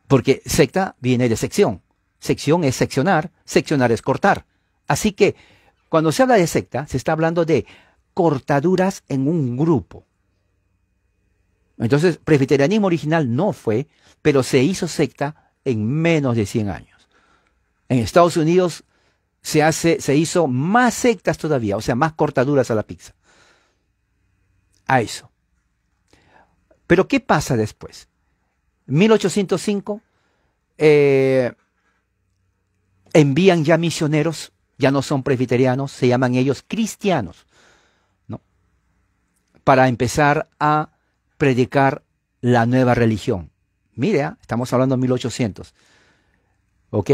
Porque secta viene de sección. Sección es seccionar, seccionar es cortar. Así que cuando se habla de secta, se está hablando de cortaduras en un grupo. Entonces, presbiterianismo original no fue, pero se hizo secta en menos de 100 años. En Estados Unidos se hizo más sectas todavía, o sea, más cortaduras a la pizza. A eso. Pero ¿qué pasa después? 1805 envían ya misioneros, ya no son presbiterianos, se llaman ellos cristianos, ¿no? Para empezar a predicar la nueva religión. Mire, estamos hablando de 1800. ¿Ok?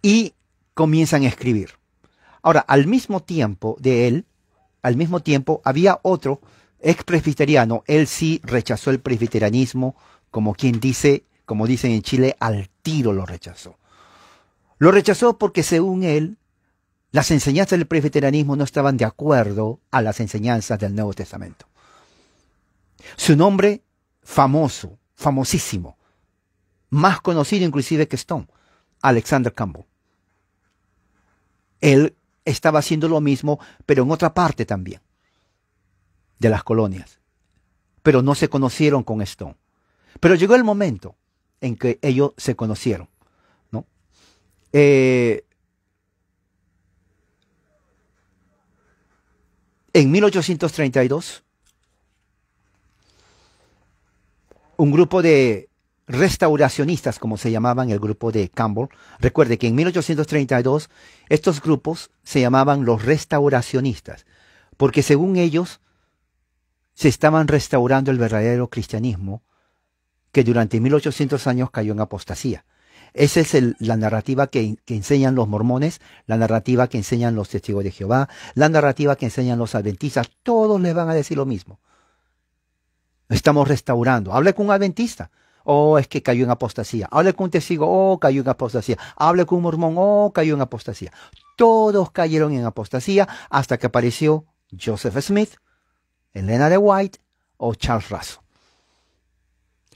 Y comienzan a escribir. Ahora, al mismo tiempo había otro ex presbiteriano. Él sí rechazó el presbiterianismo, como quien dice, como dicen en Chile, al tiro lo rechazó. Lo rechazó porque según él, las enseñanzas del presbiterianismo no estaban de acuerdo a las enseñanzas del Nuevo Testamento. Su nombre, famoso, famosísimo, más conocido inclusive que Stone, Alexander Campbell. Él estaba haciendo lo mismo, pero en otra parte también, de las colonias. Pero no se conocieron con Stone. Pero llegó el momento en que ellos se conocieron, ¿no? En 1832, un grupo de restauracionistas, como se llamaban el grupo de Campbell. Recuerde que en 1832 estos grupos se llamaban los restauracionistas, porque según ellos se estaban restaurando el verdadero cristianismo que durante 1800 años cayó en apostasía. Esa es la narrativa que enseñan los mormones, la narrativa que enseñan los testigos de Jehová, la narrativa que enseñan los adventistas. Todos les van a decir lo mismo. Estamos restaurando. Hable con un adventista. Oh, es que cayó en apostasía. Hable con un testigo. Oh, cayó en apostasía. Hable con un mormón. Oh, cayó en apostasía. Todos cayeron en apostasía hasta que apareció Joseph Smith, Elena de White o Charles Russell.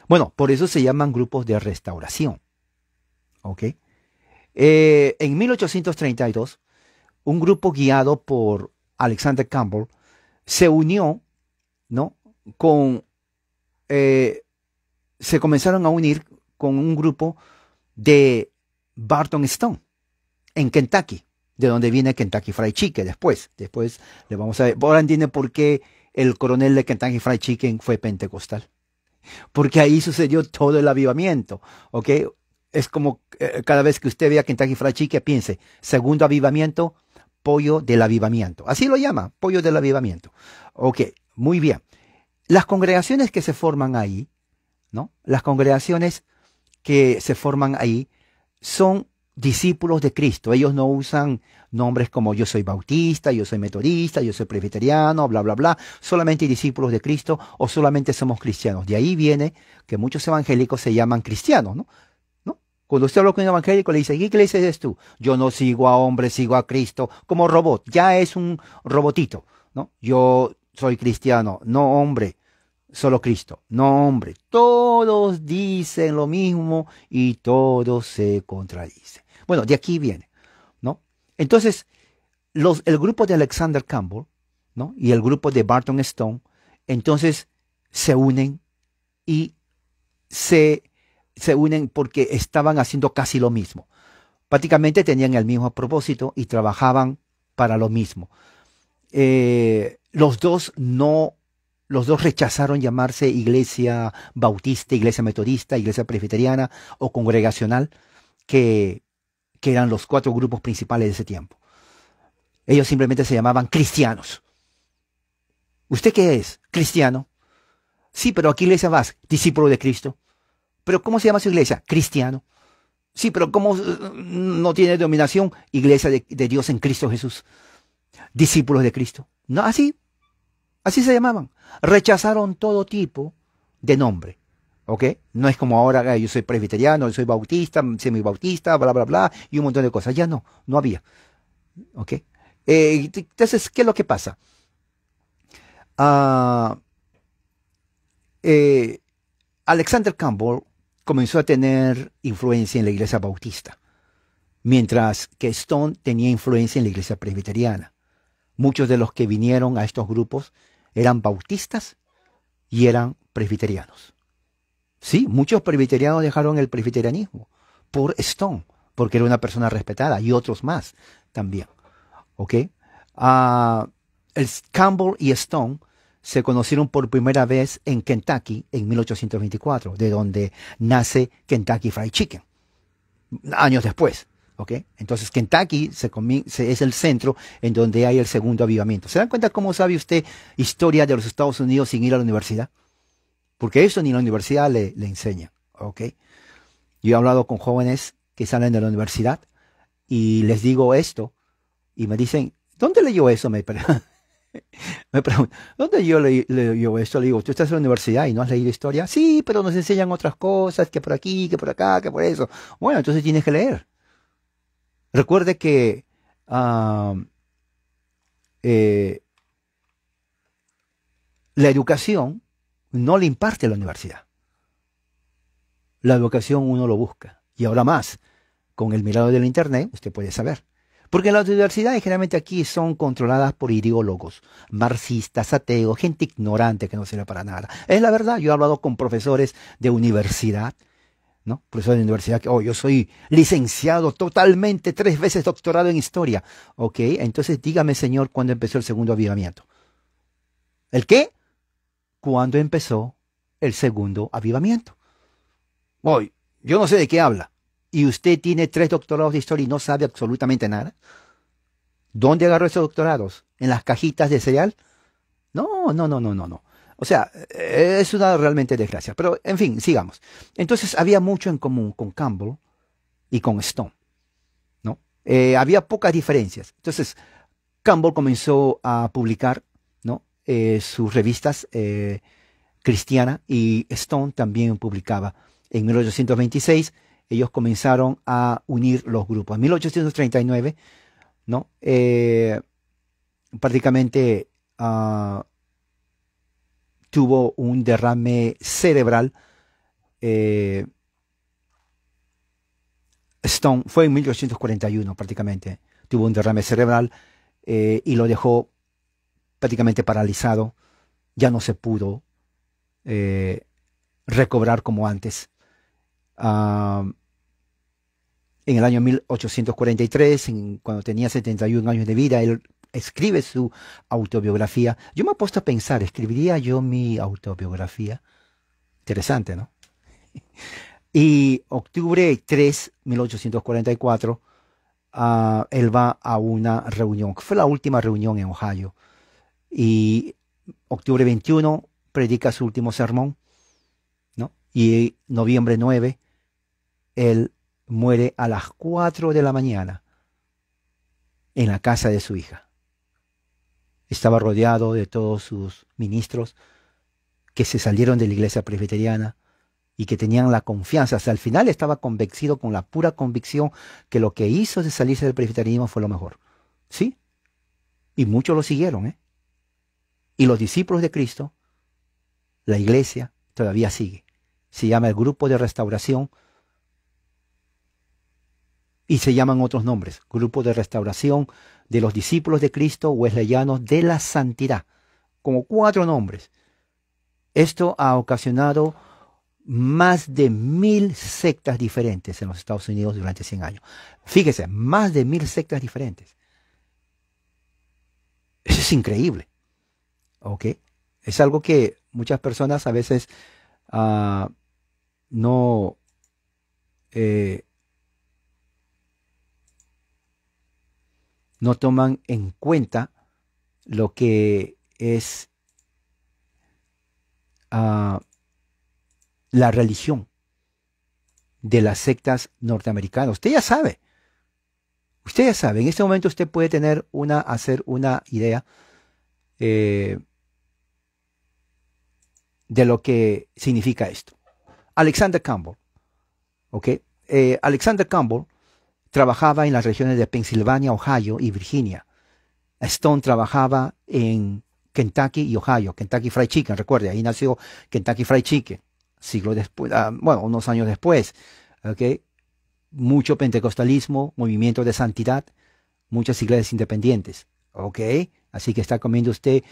Bueno, por eso se llaman grupos de restauración. ¿Ok? En 1832, un grupo guiado por Alexander Campbell se unió, ¿no? Se comenzaron a unir con un grupo de Barton Stone en Kentucky, de donde viene Kentucky Fried Chicken después. Después le vamos a ver. Ahora entiende por qué el coronel de Kentucky Fried Chicken fue pentecostal. Porque ahí sucedió todo el avivamiento. ¿Ok? Es como cada vez que usted vea Kentucky Fried Chicken, piense, segundo avivamiento, pollo del avivamiento. Así lo llama, pollo del avivamiento. Ok, muy bien. Las congregaciones que se forman ahí, ¿no? Las congregaciones que se forman ahí son discípulos de Cristo. Ellos no usan nombres como yo soy bautista, yo soy metodista, yo soy presbiteriano, bla, bla, bla. Solamente discípulos de Cristo o solamente somos cristianos. De ahí viene que muchos evangélicos se llaman cristianos, ¿no? Cuando usted habla con un evangélico, le dice, ¿qué iglesia eres tú? Yo no sigo a hombres, sigo a Cristo, como robot. Ya es un robotito, ¿no? Yo soy cristiano. No, hombre, solo Cristo. No, hombre, todos dicen lo mismo y todos se contradicen. Bueno, de aquí viene, ¿no? Entonces, el grupo de Alexander Campbell, ¿no? Y el grupo de Barton Stone, entonces se unen y se unen porque estaban haciendo casi lo mismo. Prácticamente tenían el mismo propósito y trabajaban para lo mismo. Los dos rechazaron llamarse iglesia bautista, iglesia metodista, iglesia presbiteriana o congregacional, que eran los 4 grupos principales de ese tiempo. Ellos simplemente se llamaban cristianos. ¿Usted qué es? Cristiano. Sí, pero ¿a qué iglesia vas? Discípulo de Cristo. ¿Pero cómo se llama su iglesia? Cristiano. Sí, pero ¿cómo no tiene denominación? Iglesia de Dios en Cristo Jesús. Discípulos de Cristo. No, así se llamaban. Rechazaron todo tipo de nombre. ¿Ok? No es como ahora, yo soy presbiteriano, yo soy bautista, semibautista, bla, bla, bla, y un montón de cosas. Ya no había. ¿Ok? Entonces, ¿qué es lo que pasa? Alexander Campbell comenzó a tener influencia en la iglesia bautista, mientras que Stone tenía influencia en la iglesia presbiteriana. Muchos de los que vinieron a estos grupos eran bautistas y eran presbiterianos. Sí, muchos presbiterianos dejaron el presbiterianismo por Stone, porque era una persona respetada, y otros más también. ¿Ok? Campbell y Stone se conocieron por primera vez en Kentucky en 1824, de donde nace Kentucky Fried Chicken, años después. ¿Ok? Entonces Kentucky es el centro en donde hay el segundo avivamiento. ¿Se dan cuenta cómo sabe usted historia de los Estados Unidos sin ir a la universidad? Porque eso ni la universidad le enseña. ¿Ok? Yo he hablado con jóvenes que salen de la universidad y les digo esto y me dicen, ¿dónde leyó eso? Me pregunto, ¿dónde yo leyó esto? Le digo, ¿tú estás en la universidad y no has leído historia? Sí, pero nos enseñan otras cosas, que por aquí, que por acá, que por eso. Bueno, entonces tienes que leer. Recuerde que la educación no le imparte la universidad. La educación uno lo busca. Y ahora más, con el mirado del internet, usted puede saber. Porque las universidades generalmente aquí son controladas por ideólogos, marxistas, ateos, gente ignorante que no sirve para nada. Es la verdad, yo he hablado con profesores de universidad, ¿no? Profesores de universidad que, yo soy licenciado totalmente, 3 veces doctorado en historia. Ok, entonces dígame, señor, ¿cuándo empezó el segundo avivamiento? ¿El qué? ¿Cuándo empezó el segundo avivamiento? Yo no sé de qué habla. ¿Y usted tiene 3 doctorados de historia y no sabe absolutamente nada? ¿Dónde agarró esos doctorados? ¿En las cajitas de cereal? No. O sea, es una realmente desgracia. Pero, en fin, sigamos. Entonces, había mucho en común con Campbell y con Stone, ¿no? Había pocas diferencias. Entonces, Campbell comenzó a publicar, ¿no? Sus revistas cristianas, y Stone también publicaba. En 1826, ellos comenzaron a unir los grupos. En 1839, ¿no? Prácticamente tuvo un derrame cerebral. Stone fue en 1841 prácticamente. Tuvo un derrame cerebral y lo dejó prácticamente paralizado. Ya no se pudo recobrar como antes. En el año 1843, cuando tenía 71 años de vida, él escribe su autobiografía. Yo me he puesto a pensar, ¿escribiría yo mi autobiografía? Interesante, ¿no? Y octubre 3, 1844, él va a una reunión, que fue la última reunión en Ohio. Y octubre 21 predica su último sermón, ¿no? Y noviembre 9, él muere a las 4 de la mañana en la casa de su hija. Estaba rodeado de todos sus ministros que se salieron de la iglesia presbiteriana y que tenían la confianza. Hasta el final estaba convencido, con la pura convicción, que lo que hizo de salirse del presbiterianismo fue lo mejor. ¿Sí? Y muchos lo siguieron, ¿eh? Y los discípulos de Cristo, la iglesia, todavía sigue. Se llama el Grupo de Restauración y se llaman otros nombres. Grupo de Restauración de los Discípulos de Cristo Wesleyanos de la Santidad. Como 4 nombres. Esto ha ocasionado más de 1000 sectas diferentes en los Estados Unidos durante 100 años. Fíjese, más de 1000 sectas diferentes. Eso es increíble. ¿Ok? Es algo que muchas personas a veces no, eh, no toman en cuenta lo que es la religión de las sectas norteamericanas. Usted ya sabe, en este momento usted puede hacer una idea de lo que significa esto. Alexander Campbell, ¿ok? Alexander Campbell trabajaba en las regiones de Pensilvania, Ohio y Virginia. Stone trabajaba en Kentucky y Ohio, Kentucky Fried Chicken, recuerde, ahí nació Kentucky Fried Chicken, siglos después, unos años después, ¿ok? Mucho pentecostalismo, movimiento de santidad, muchas iglesias independientes, ¿ok? Así que está comiendo usted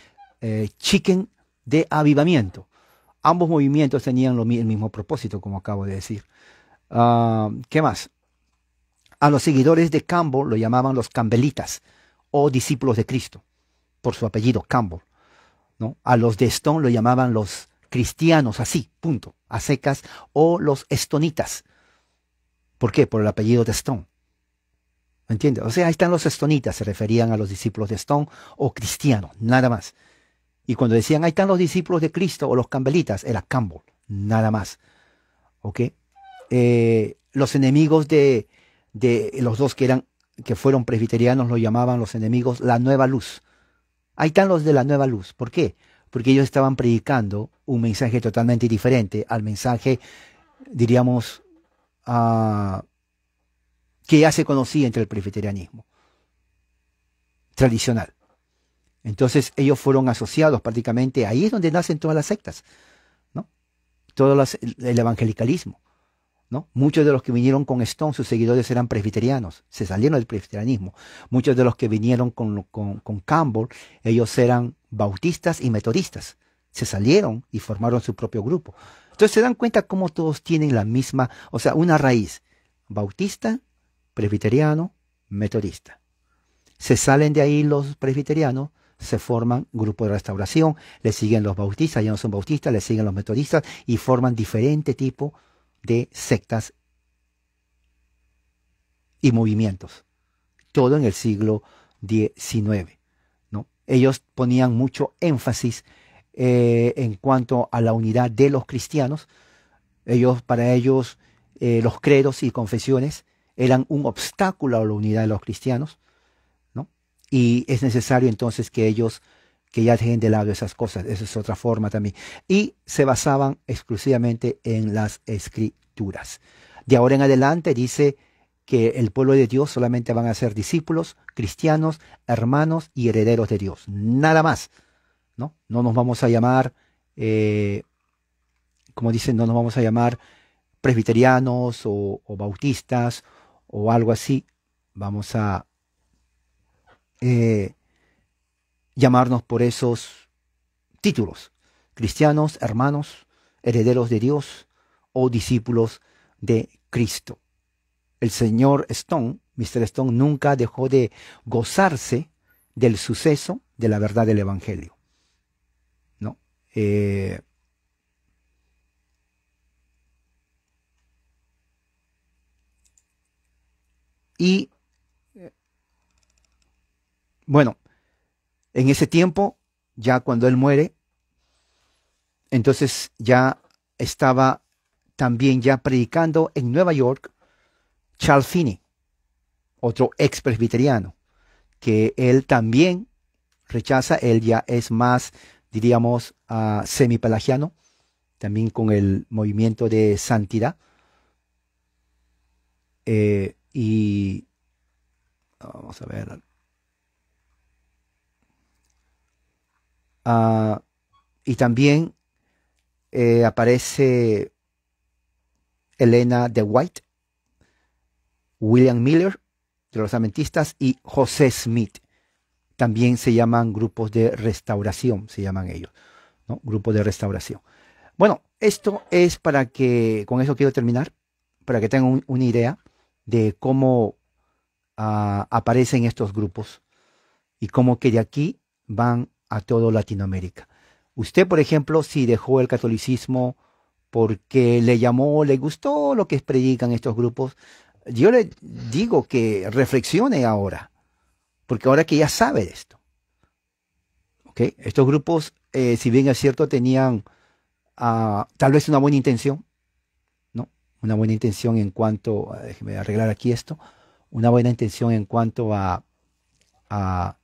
chicken de avivamiento. Ambos movimientos tenían el mismo propósito, como acabo de decir. ¿Qué más? A los seguidores de Campbell lo llamaban los campbellitas o discípulos de Cristo, por su apellido Campbell, ¿no? A los de Stone lo llamaban los cristianos, así, punto, a secas, o los estonitas. ¿Por qué? Por el apellido de Stone. ¿Me entiende? O sea, ahí están los estonitas, se referían a los discípulos de Stone o cristianos, nada más. Y cuando decían, ahí están los discípulos de Cristo o los campbellitas, era Campbell, nada más. ¿Ok? Los enemigos de los dos que fueron presbiterianos lo llamaban los enemigos la nueva luz. Ahí están los de la nueva luz. ¿Por qué? Porque ellos estaban predicando un mensaje totalmente diferente al mensaje, diríamos, que ya se conocía entre el presbiterianismo tradicional. Entonces ellos fueron asociados prácticamente, ahí es donde nacen todas las sectas, ¿no? El evangelicalismo, ¿no? Muchos de los que vinieron con Stone, sus seguidores eran presbiterianos, se salieron del presbiterianismo. Muchos de los que vinieron con Campbell, ellos eran bautistas y metodistas, se salieron y formaron su propio grupo. Entonces se dan cuenta cómo todos tienen la misma, o sea, una raíz, bautista, presbiteriano, metodista. Se salen de ahí los presbiterianos, se forman grupo de restauración, le siguen los bautistas, ya no son bautistas, le siguen los metodistas y forman diferente tipo de sectas y movimientos. Todo en el siglo XIX, ¿no? Ellos ponían mucho énfasis en cuanto a la unidad de los cristianos. Para ellos, los credos y confesiones eran un obstáculo a la unidad de los cristianos, ¿no? Y es necesario entonces que ya dejen de lado esas cosas. Esa es otra forma también. Y se basaban exclusivamente en las escrituras. De ahora en adelante dice que el pueblo de Dios solamente van a ser discípulos, cristianos, hermanos y herederos de Dios. Nada más, ¿no? No nos vamos a llamar, como dicen, no nos vamos a llamar presbiterianos o bautistas o algo así. Vamos a llamarnos por esos títulos: cristianos, hermanos, herederos de Dios o discípulos de Cristo. El señor Stone, Mr. Stone, nunca dejó de gozarse del suceso de la verdad del Evangelio, ¿no? Y bueno, en ese tiempo, ya cuando él muere, entonces ya estaba también ya predicando en Nueva York Charles Finney, otro ex presbiteriano, que él también rechaza. Él ya es más, diríamos, semipelagiano, también con el movimiento de santidad. Y vamos a ver. Ah, y también aparece Elena de White, William Miller, de los adventistas, y José Smith. También se llaman grupos de restauración, se llaman ellos, ¿no? Grupos de restauración. Bueno, esto es para que, con eso quiero terminar, para que tengan una idea de cómo aparecen estos grupos y cómo que de aquí van a todo Latinoamérica. Usted, por ejemplo, si dejó el catolicismo porque le llamó, le gustó lo que predican estos grupos, yo le digo que reflexione ahora, porque ahora que ya sabe de esto, ¿ok? Estos grupos, si bien es cierto, tenían tal vez una buena intención, ¿no? Una buena intención en cuanto, déjeme arreglar aquí esto, una buena intención en cuanto a- a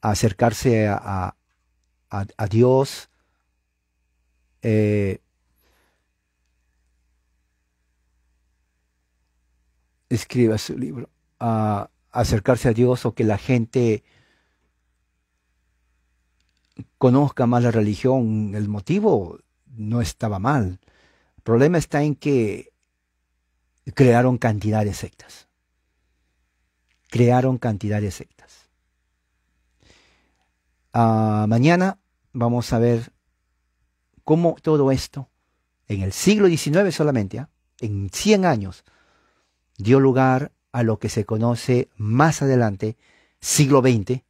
acercarse a Dios. eh, Escriba su libro, a acercarse a Dios o que la gente conozca más la religión. El motivo no estaba mal. El problema está en que crearon cantidad de sectas. Crearon cantidad de sectas. Mañana vamos a ver cómo todo esto, en el siglo XIX solamente, en 100 años, dio lugar a lo que se conoce más adelante, siglo XX,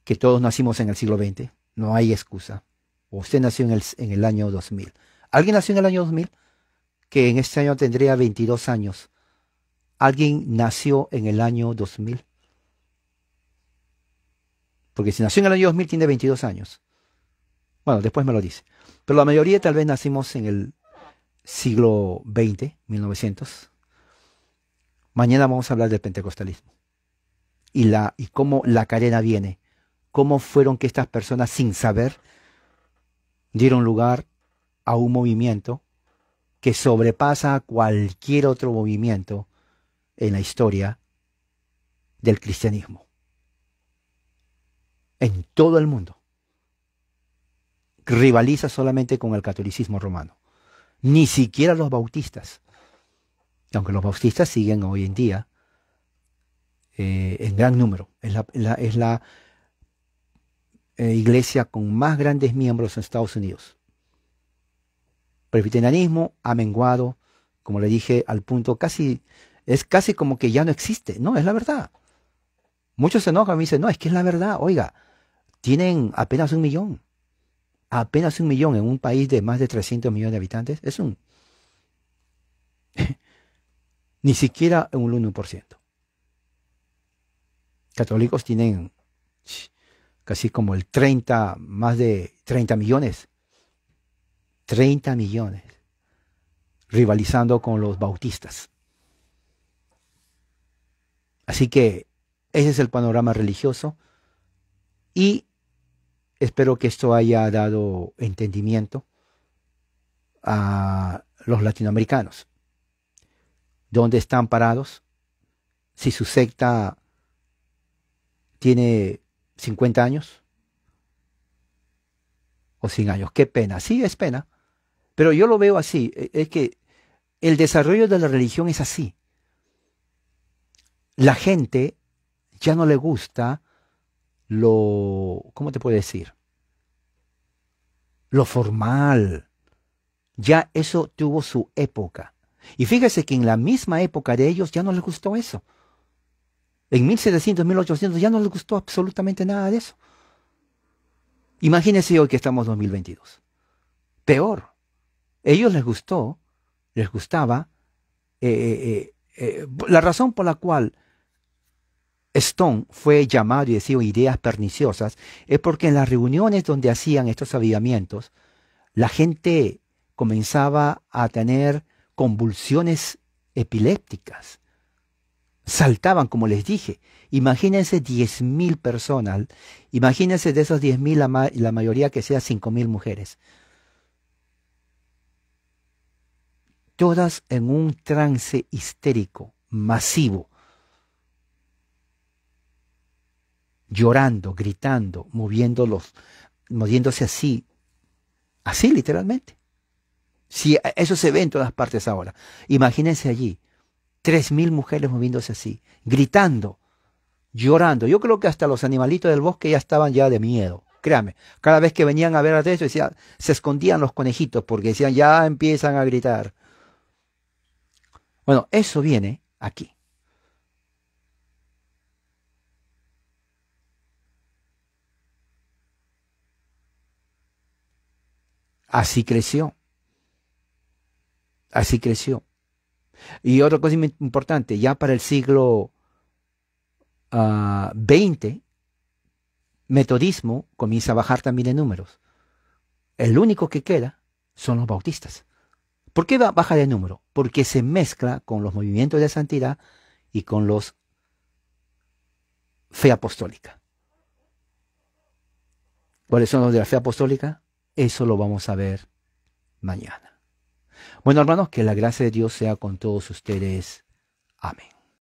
que todos nacimos en el siglo XX, no hay excusa. O usted nació en el año 2000. ¿Alguien nació en el año 2000? Que en este año tendría 22 años. ¿Alguien nació en el año 2000? Porque si nació en el año 2000 tiene 22 años. Bueno, después me lo dice. Pero la mayoría tal vez nacimos en el siglo XX, 1900. Mañana vamos a hablar del pentecostalismo y cómo la cadena viene. Cómo fueron que estas personas sin saber dieron lugar a un movimiento que sobrepasa a cualquier otro movimiento en la historia del cristianismo, en todo el mundo. Rivaliza solamente con el catolicismo romano. Ni siquiera los bautistas, aunque los bautistas siguen hoy en día en gran número. Es la iglesia con más grandes miembros en Estados Unidos. Presbiterianismo ha menguado, como le dije, al punto es casi como que ya no existe. No, es la verdad. Muchos se enojan y me dicen, no, es que es la verdad. Oiga, tienen apenas un millón en un país de más de 300 millones de habitantes. Ni siquiera un 1%. Católicos tienen casi como más de 30 millones. 30 millones, rivalizando con los bautistas. Así que ese es el panorama religioso y espero que esto haya dado entendimiento a los latinoamericanos. ¿Dónde están parados? Si su secta tiene 50 años o 100 años. Qué pena. Sí, es pena. Pero yo lo veo así. Es que el desarrollo de la religión es así. La gente ya no le gusta ¿cómo te puedo decir? Lo formal. Ya eso tuvo su época. Y fíjese que en la misma época de ellos ya no les gustó eso. En 1700, 1800 ya no les gustó absolutamente nada de eso. Imagínense hoy que estamos en 2022. Peor. Ellos les gustaba. La razón por la cual Stone fue llamado y decía ideas perniciosas es porque en las reuniones donde hacían estos avivamientos, la gente comenzaba a tener convulsiones epilépticas. Saltaban, como les dije. Imagínense 10.000 personas. Imagínense de esos 10.000 la mayoría que sea 5.000 mujeres. Todas en un trance histérico, masivo. llorando, gritando, moviéndose así literalmente. Si eso se ve en todas partes ahora. Imagínense allí, 3.000 mujeres moviéndose así, gritando, llorando. Yo creo que hasta los animalitos del bosque ya estaban ya de miedo. Créame, cada vez que venían a ver a eso, se escondían los conejitos porque decían, ya empiezan a gritar. Bueno, eso viene aquí. Así creció, así creció. Y otra cosa importante, ya para el siglo XX, metodismo comienza a bajar también en números. El único que queda son los bautistas. ¿Por qué baja de número? Porque se mezcla con los movimientos de santidad y con los fe apostólica. ¿Cuáles son los de la fe apostólica? Eso lo vamos a ver mañana. Bueno, hermanos, que la gracia de Dios sea con todos ustedes. Amén.